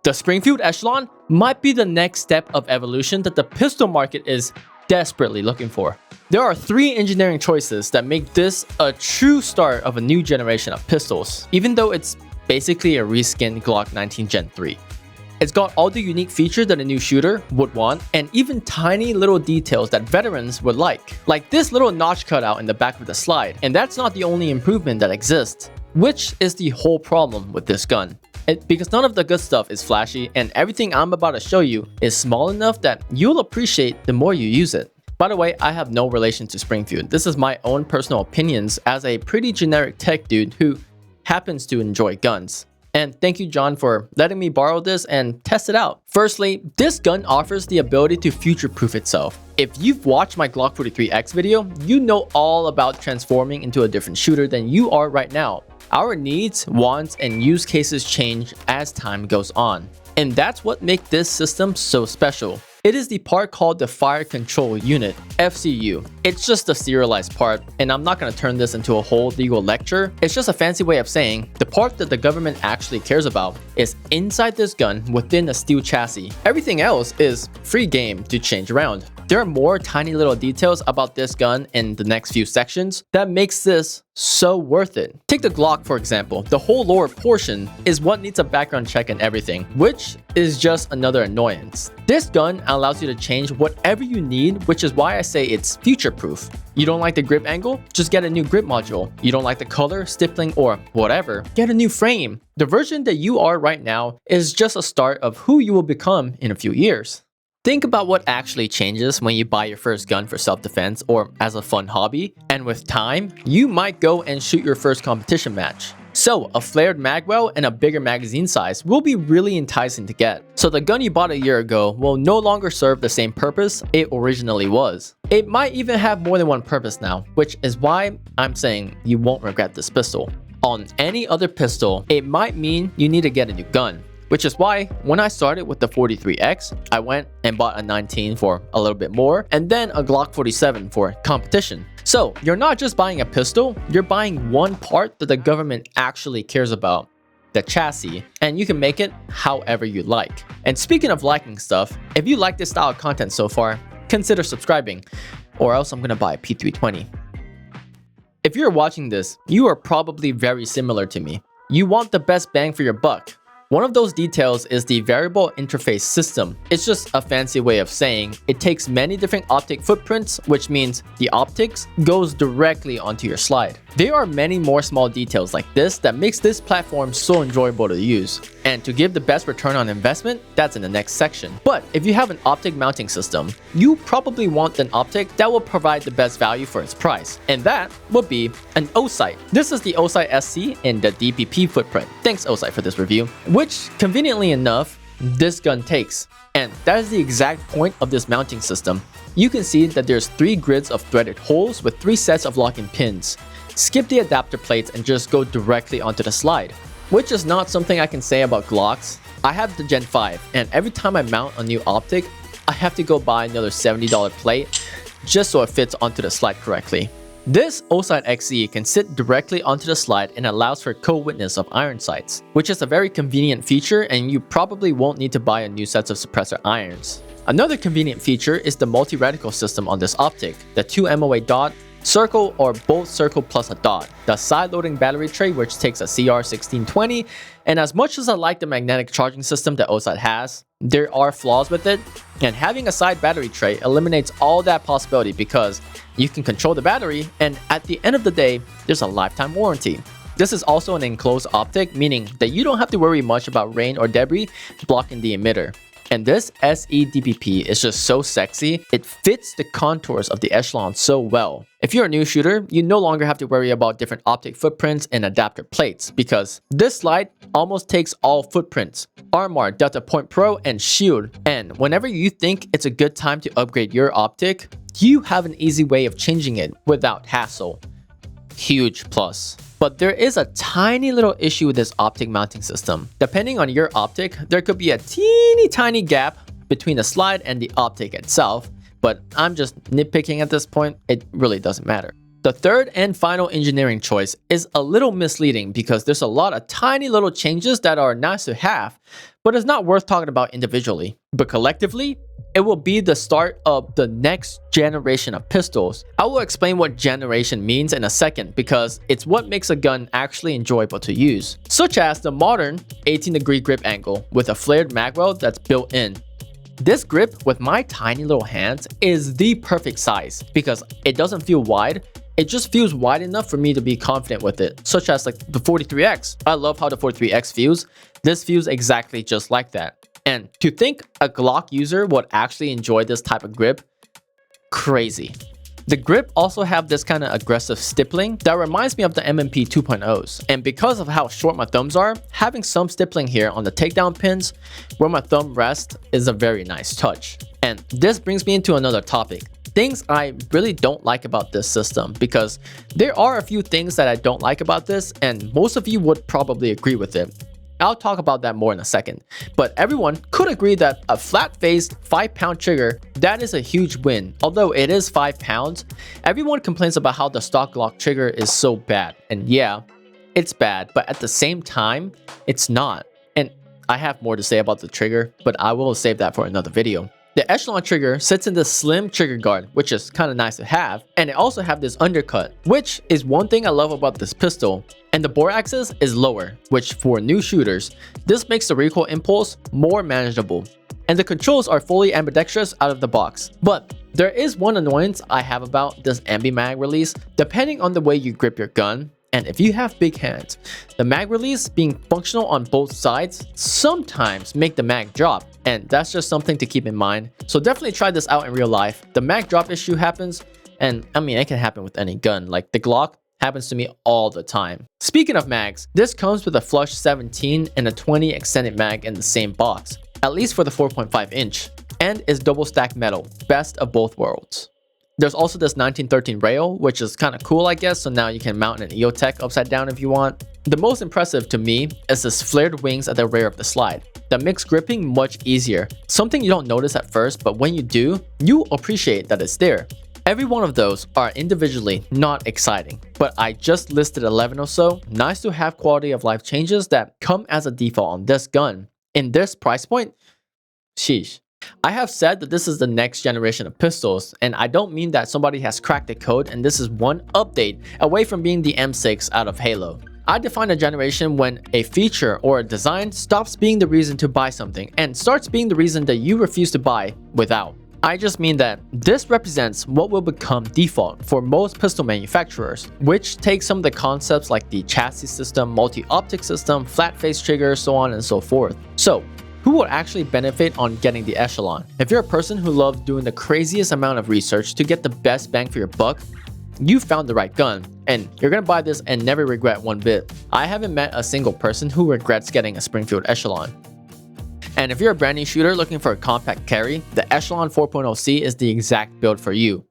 The Springfield Echelon might be the next step of evolution that the pistol market is desperately looking for. There are 3 engineering choices that make this a true start of a new generation of pistols, even though it's basically a reskinned Glock 19 Gen 3. It's got all the unique features that a new shooter would want, and even tiny little details that veterans would like this little notch cutout in the back of the slide. And that's not the only improvement that exists, which is the whole problem with this gun. Because none of the good stuff is flashy, and everything I'm about to show you is small enough that you'll appreciate the more you use it. By the way, I have no relation to Springfield. This is my own personal opinions as a pretty generic tech dude who happens to enjoy guns. And thank you, John, for letting me borrow this and test it out. Firstly, this gun offers the ability to future-proof itself. If you've watched my Glock 43X video, you know all about transforming into a different shooter than you are right now. Our needs, wants, and use cases change as time goes on. And that's what makes this system so special. It is the part called the Fire Control Unit, FCU. It's just the serialized part, and I'm not going to turn this into a whole legal lecture. It's just a fancy way of saying the part that the government actually cares about is inside this gun within a steel chassis. Everything else is free game to change around. There are more tiny little details about this gun in the next few sections that makes this so worth it. Take the Glock for example. The whole lower portion is what needs a background check and everything, which is just another annoyance. This gun allows you to change whatever you need, which is why I say it's future-proof. You don't like the grip angle? Just get a new grip module. You don't like the color, stippling, or whatever? Get a new frame. The version that you are right now is just a start of who you will become in a few years. Think about what actually changes when you buy your first gun for self-defense or as a fun hobby, and with time, you might go and shoot your first competition match. So, a flared magwell and a bigger magazine size will be really enticing to get. So the gun you bought a year ago will no longer serve the same purpose it originally was. It might even have more than one purpose now, which is why I'm saying you won't regret this pistol. On any other pistol, it might mean you need to get a new gun. Which is why, when I started with the 43X, I went and bought a 19 for a little bit more, and then a Glock 47 for competition. So, you're not just buying a pistol, you're buying one part that the government actually cares about, the chassis, and you can make it however you like. And speaking of liking stuff, if you like this style of content so far, consider subscribing, or else I'm gonna buy a P320. If you're watching this, you are probably very similar to me. You want the best bang for your buck. One of those details is the variable interface system. It's just a fancy way of saying it takes many different optic footprints, which means the optics goes directly onto your slide. There are many more small details like this that makes this platform so enjoyable to use. And to give the best return on investment, that's in the next section. But if you have an optic mounting system, you probably want an optic that will provide the best value for its price. And that would be an O-sight. This is the O-sight SC in the DPP footprint. Thanks O-sight for this review. Which, conveniently enough, this gun takes. And that is the exact point of this mounting system. You can see that there's 3 grids of threaded holes with 3 sets of locking pins. Skip the adapter plates and just go directly onto the slide. Which is not something I can say about Glocks. I have the Gen 5, and every time I mount a new optic, I have to go buy another $70 plate just so it fits onto the slide correctly. This O-sight XE can sit directly onto the slide and allows for co-witness of iron sights, which is a very convenient feature, and you probably won't need to buy a new set of suppressor irons. Another convenient feature is the multi-reticle system on this optic, the 2 MOA dot, circle, or both circle plus a dot, the side-loading battery tray which takes a CR1620, and as much as I like the magnetic charging system that O-sight has, there are flaws with it, and having a side battery tray eliminates all that possibility because you can control the battery, and at the end of the day, there's a lifetime warranty. This is also an enclosed optic, meaning that you don't have to worry much about rain or debris blocking the emitter. And this SE DPP is just so sexy, it fits the contours of the Echelon so well. If you're a new shooter, you no longer have to worry about different optic footprints and adapter plates because this slide almost takes all footprints. Armor, Delta Point Pro, and Shield. And whenever you think it's a good time to upgrade your optic, you have an easy way of changing it without hassle. Huge plus. But there is a tiny little issue with this optic mounting system. Depending on your optic, there could be a teeny tiny gap between the slide and the optic itself, but I'm just nitpicking at this point, it really doesn't matter. The third and final engineering choice is a little misleading because there's a lot of tiny little changes that are nice to have, but it's not worth talking about individually. But collectively, it will be the start of the next generation of pistols. I will explain what generation means in a second because it's what makes a gun actually enjoyable to use, such as the modern 18-degree grip angle with a flared mag well that's built in. This grip with my tiny little hands is the perfect size because it doesn't feel wide. It just feels wide enough for me to be confident with it, such as like the 43X. I love how the 43X feels. This feels exactly just like that. And to think a Glock user would actually enjoy this type of grip, crazy. The grip also have this kind of aggressive stippling that reminds me of the M&P 2.0s. And because of how short my thumbs are, having some stippling here on the takedown pins where my thumb rests is a very nice touch. And this brings me into another topic. Things I really don't like about this system, because there are a few things that I don't like about this and most of you would probably agree with it. I'll talk about that more in a second, but everyone could agree that a flat-faced 5-pound trigger, that is a huge win. Although it is 5 pounds, everyone complains about how the stock Glock trigger is so bad, and yeah, it's bad, but at the same time, it's not. And I have more to say about the trigger, but I will save that for another video. The Echelon trigger sits in this slim trigger guard, which is kind of nice to have, and it also have this undercut, which is one thing I love about this pistol. And the bore axis is lower, which for new shooters, this makes the recoil impulse more manageable. And the controls are fully ambidextrous out of the box. But there is one annoyance I have about this ambi mag release. Depending on the way you grip your gun, and if you have big hands, the mag release being functional on both sides sometimes make the mag drop, and that's just something to keep in mind. So definitely try this out in real life. The mag drop issue happens, and I mean it can happen with any gun. Like the Glock happens to me all the time. Speaking of mags, this comes with a flush 17 and a 20 extended mag in the same box, at least for the 4.5 inch, and is double stack metal, best of both worlds. There's also this 1913 rail, which is kind of cool I guess, so now you can mount an EOTech upside down if you want. The most impressive to me is this flared wings at the rear of the slide that makes gripping much easier. Something you don't notice at first, but when you do, you appreciate that it's there. Every one of those are individually not exciting, but I just listed 11 or so nice to have quality of life changes that come as a default on this gun. In this price point, sheesh. I have said that this is the next generation of pistols, and I don't mean that somebody has cracked the code and this is one update away from being the M6 out of Halo. I define a generation when a feature or a design stops being the reason to buy something and starts being the reason that you refuse to buy without. I just mean that this represents what will become default for most pistol manufacturers, which takes some of the concepts like the chassis system, multi-optic system, flat-face trigger, so on and so forth. So, who will actually benefit on getting the Echelon? If you're a person who loves doing the craziest amount of research to get the best bang for your buck, you found the right gun, and you're gonna buy this and never regret one bit. I haven't met a single person who regrets getting a Springfield Echelon. And if you're a brand new shooter looking for a compact carry, the Echelon 4.0C is the exact build for you.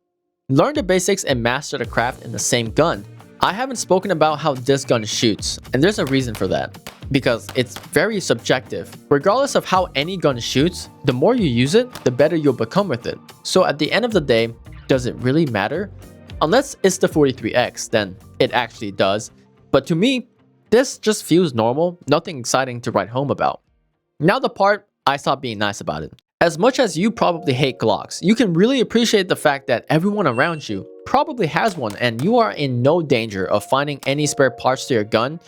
Learn the basics and master the craft in the same gun. I haven't spoken about how this gun shoots, and there's a reason for that. Because it's very subjective. Regardless of how any gun shoots, the more you use it, the better you'll become with it. So at the end of the day, does it really matter? Unless it's the 43X, then it actually does. But to me, this just feels normal, nothing exciting to write home about. Now the part I stopped being nice about it. As much as you probably hate Glocks, you can really appreciate the fact that everyone around you probably has one and you are in no danger of finding any spare parts to your gun.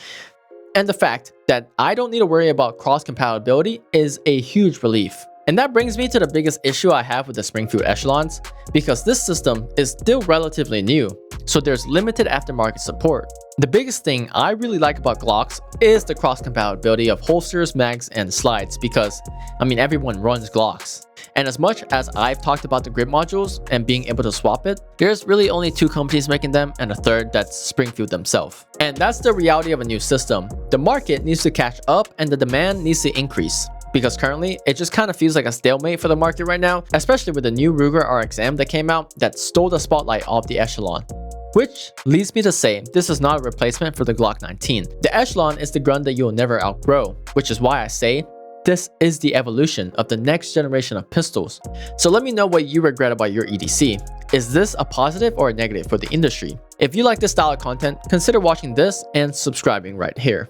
And the fact that I don't need to worry about cross-compatibility is a huge relief. And that brings me to the biggest issue I have with the Springfield Echelons, because this system is still relatively new, so there's limited aftermarket support. The biggest thing I really like about Glocks is the cross-compatibility of holsters, mags, and slides, because, I mean, everyone runs Glocks. And as much as I've talked about the grip modules and being able to swap it, there's really only 2 companies making them, and a third that's Springfield themselves. And that's the reality of a new system. The market needs to catch up and the demand needs to increase. Because currently, it just kind of feels like a stalemate for the market right now, especially with the new Ruger RXM that came out that stole the spotlight off the Echelon. Which leads me to say, this is not a replacement for the Glock 19. The Echelon is the gun that you'll never outgrow, which is why I say, this is the evolution of the next generation of pistols. So let me know what you regret about your EDC. Is this a positive or a negative for the industry? If you like this style of content, consider watching this and subscribing right here.